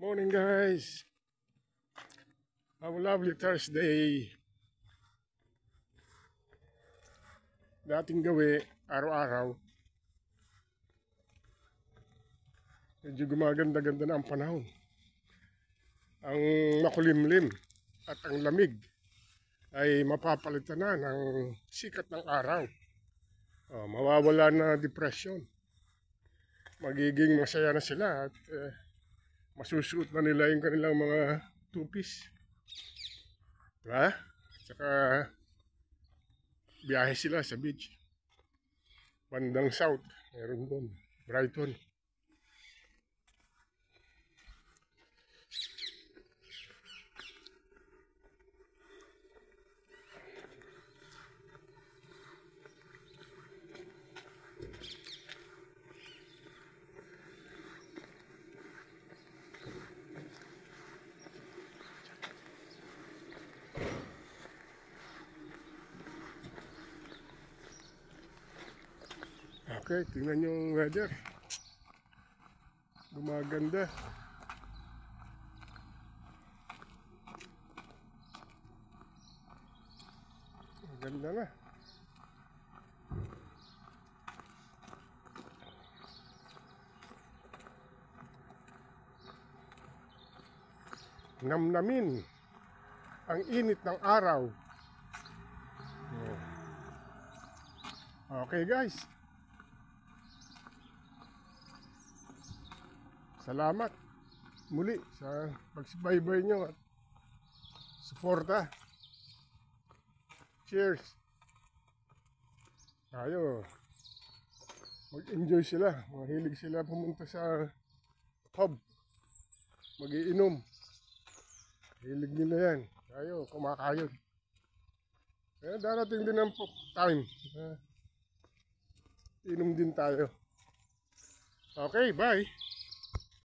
Morning guys. Have a lovely Thursday. Dating gawi araw-araw. Medyo gumaganda-ganda na ang panahon. Ang makulimlim at ang lamig ay mapapalitan na ng sikat ng araw. Mawawala na depression. Magiging masaya na sila at masusuot na nila yung kanilang mga two-piece. Diba? Tsaka biyahe sila sa beach. Bandang south, meron doon. Brighton. Okay, tingnan yung weather. Gumaganda. Maganda na. Namnamin ang init ng araw. Okay guys. Salamat muli sa pagsubaybay nyo at suporta. Cheers! Tayo, mag-enjoy sila. Mahilig sila pumunta sa pub. Mag-iinom. Hilig nila yan. Tayo, kumakayod. Kaya darating din ang time. Inom din tayo. Okay, bye!